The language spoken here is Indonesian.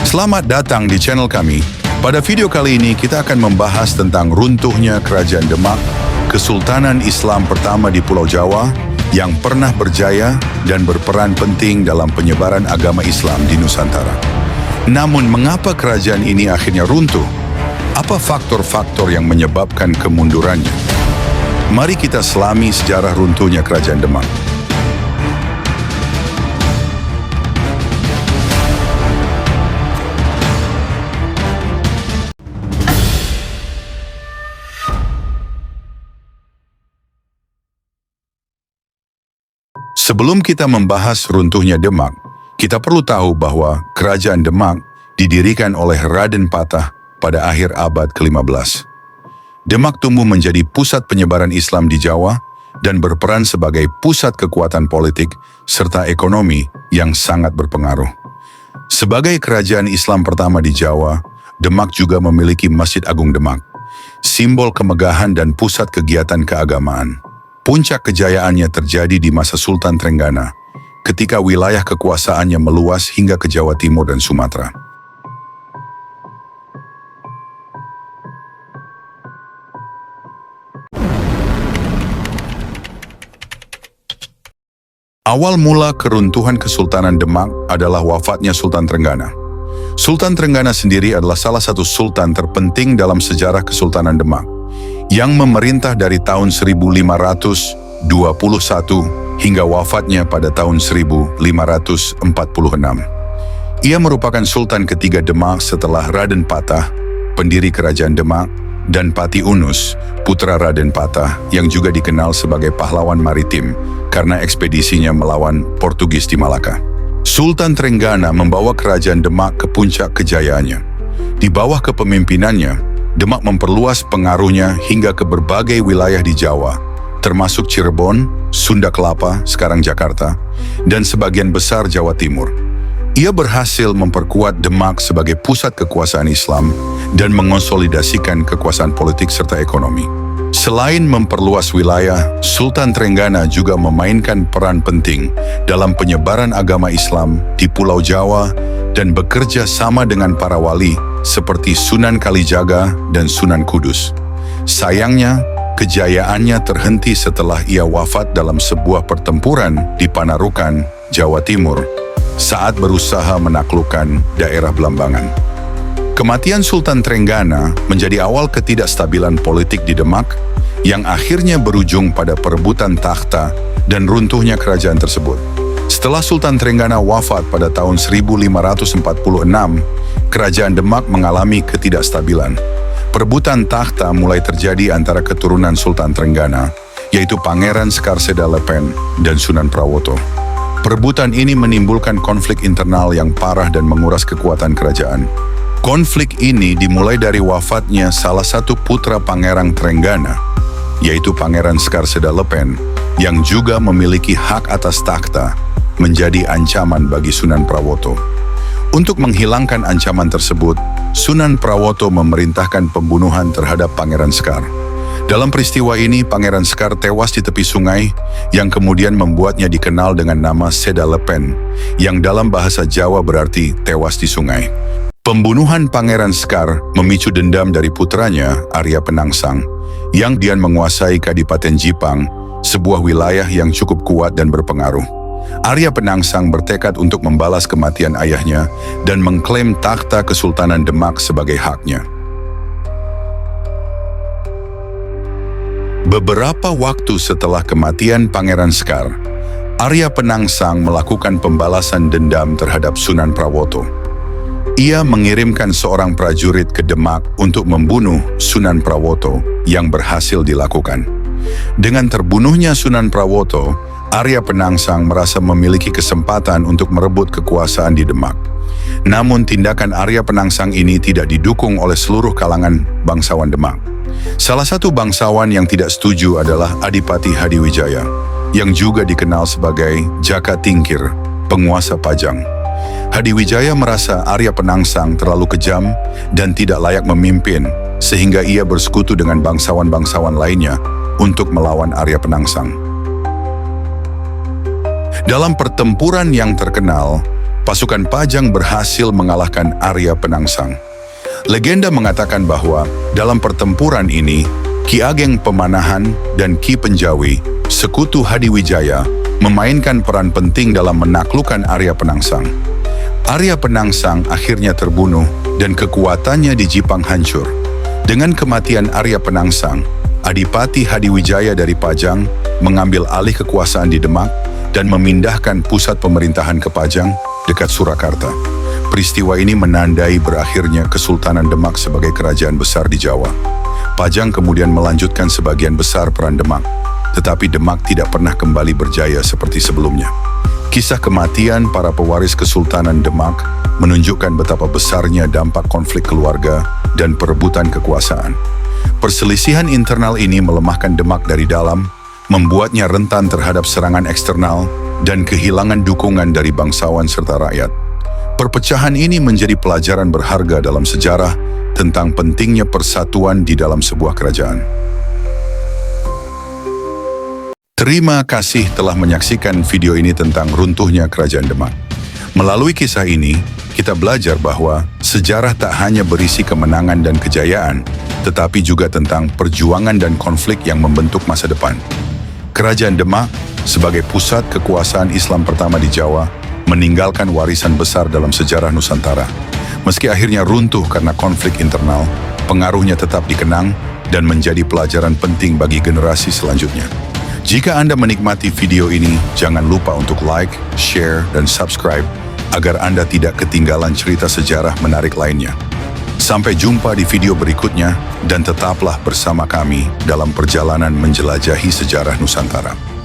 Selamat datang di channel kami. Pada video kali ini kita akan membahas tentang runtuhnya Kerajaan Demak, Kesultanan Islam pertama di Pulau Jawa yang pernah berjaya dan berperan penting dalam penyebaran agama Islam di Nusantara. Namun mengapa kerajaan ini akhirnya runtuh? Apa faktor-faktor yang menyebabkan kemundurannya? Mari kita selami sejarah runtuhnya Kerajaan Demak. Sebelum kita membahas runtuhnya Demak, kita perlu tahu bahwa Kerajaan Demak didirikan oleh Raden Patah pada akhir abad ke-15. Demak tumbuh menjadi pusat penyebaran Islam di Jawa dan berperan sebagai pusat kekuatan politik serta ekonomi yang sangat berpengaruh. Sebagai kerajaan Islam pertama di Jawa, Demak juga memiliki Masjid Agung Demak, simbol kemegahan dan pusat kegiatan keagamaan. Puncak kejayaannya terjadi di masa Sultan Trenggana, ketika wilayah kekuasaannya meluas hingga ke Jawa Timur dan Sumatera. Awal mula keruntuhan Kesultanan Demak adalah wafatnya Sultan Trenggana. Sultan Trenggana sendiri adalah salah satu sultan terpenting dalam sejarah Kesultanan Demak, yang memerintah dari tahun 1521 hingga wafatnya pada tahun 1546. Ia merupakan sultan ketiga Demak setelah Raden Patah, pendiri Kerajaan Demak, dan Pati Unus, putra Raden Patah yang juga dikenal sebagai pahlawan maritim karena ekspedisinya melawan Portugis di Malaka. Sultan Trenggana membawa Kerajaan Demak ke puncak kejayaannya. Di bawah kepemimpinannya, Demak memperluas pengaruhnya hingga ke berbagai wilayah di Jawa, termasuk Cirebon, Sunda Kelapa, sekarang Jakarta, dan sebagian besar Jawa Timur. Ia berhasil memperkuat Demak sebagai pusat kekuasaan Islam dan mengonsolidasikan kekuasaan politik serta ekonomi. Selain memperluas wilayah, Sultan Trenggana juga memainkan peran penting dalam penyebaran agama Islam di Pulau Jawa dan bekerja sama dengan para wali seperti Sunan Kalijaga dan Sunan Kudus. Sayangnya, kejayaannya terhenti setelah ia wafat dalam sebuah pertempuran di Panarukan, Jawa Timur, saat berusaha menaklukkan daerah Belambangan. Kematian Sultan Trenggana menjadi awal ketidakstabilan politik di Demak, yang akhirnya berujung pada perebutan takhta dan runtuhnya kerajaan tersebut. Setelah Sultan Trenggana wafat pada tahun 1546, Kerajaan Demak mengalami ketidakstabilan. Perebutan takhta mulai terjadi antara keturunan Sultan Trenggana, yaitu Pangeran Sekarseda Lepen dan Sunan Prawoto. Perebutan ini menimbulkan konflik internal yang parah dan menguras kekuatan kerajaan. Konflik ini dimulai dari wafatnya salah satu putra Pangeran Trenggana, yaitu Pangeran Sekarseda Lepen, yang juga memiliki hak atas takhta, menjadi ancaman bagi Sunan Prawoto. Untuk menghilangkan ancaman tersebut, Sunan Prawoto memerintahkan pembunuhan terhadap Pangeran Sekar. Dalam peristiwa ini, Pangeran Sekar tewas di tepi sungai, yang kemudian membuatnya dikenal dengan nama Seda Lepen, yang dalam bahasa Jawa berarti tewas di sungai. Pembunuhan Pangeran Sekar memicu dendam dari putranya, Arya Penangsang, yang kemudian menguasai Kadipaten Jipang, sebuah wilayah yang cukup kuat dan berpengaruh. Arya Penangsang bertekad untuk membalas kematian ayahnya dan mengklaim takhta Kesultanan Demak sebagai haknya. Beberapa waktu setelah kematian Pangeran Sekar, Arya Penangsang melakukan pembalasan dendam terhadap Sunan Prawoto. Ia mengirimkan seorang prajurit ke Demak untuk membunuh Sunan Prawoto yang berhasil dilakukan. Dengan terbunuhnya Sunan Prawoto, Arya Penangsang merasa memiliki kesempatan untuk merebut kekuasaan di Demak. Namun tindakan Arya Penangsang ini tidak didukung oleh seluruh kalangan bangsawan Demak. Salah satu bangsawan yang tidak setuju adalah Adipati Hadiwijaya, yang juga dikenal sebagai Jaka Tingkir, penguasa Pajang. Hadiwijaya merasa Arya Penangsang terlalu kejam dan tidak layak memimpin, sehingga ia bersekutu dengan bangsawan-bangsawan lainnya untuk melawan Arya Penangsang. Dalam pertempuran yang terkenal, pasukan Pajang berhasil mengalahkan Arya Penangsang. Legenda mengatakan bahwa dalam pertempuran ini, Ki Ageng Pemanahan dan Ki Penjawi, sekutu Hadiwijaya, memainkan peran penting dalam menaklukkan Arya Penangsang. Arya Penangsang akhirnya terbunuh dan kekuatannya di Jipang hancur. Dengan kematian Arya Penangsang, Adipati Hadiwijaya dari Pajang mengambil alih kekuasaan di Demak dan memindahkan pusat pemerintahan ke Pajang dekat Surakarta. Peristiwa ini menandai berakhirnya Kesultanan Demak sebagai kerajaan besar di Jawa. Pajang kemudian melanjutkan sebagian besar peran Demak, tetapi Demak tidak pernah kembali berjaya seperti sebelumnya. Kisah kematian para pewaris Kesultanan Demak menunjukkan betapa besarnya dampak konflik keluarga dan perebutan kekuasaan. Perselisihan internal ini melemahkan Demak dari dalam, membuatnya rentan terhadap serangan eksternal dan kehilangan dukungan dari bangsawan serta rakyat. Perpecahan ini menjadi pelajaran berharga dalam sejarah tentang pentingnya persatuan di dalam sebuah kerajaan. Terima kasih telah menyaksikan video ini tentang runtuhnya Kerajaan Demak. Melalui kisah ini, kita belajar bahwa sejarah tak hanya berisi kemenangan dan kejayaan, tetapi juga tentang perjuangan dan konflik yang membentuk masa depan. Kerajaan Demak, sebagai pusat kekuasaan Islam pertama di Jawa, meninggalkan warisan besar dalam sejarah Nusantara. Meski akhirnya runtuh karena konflik internal, pengaruhnya tetap dikenang dan menjadi pelajaran penting bagi generasi selanjutnya. Jika Anda menikmati video ini, jangan lupa untuk like, share, dan subscribe agar Anda tidak ketinggalan cerita sejarah menarik lainnya. Sampai jumpa di video berikutnya dan tetaplah bersama kami dalam perjalanan menjelajahi sejarah Nusantara.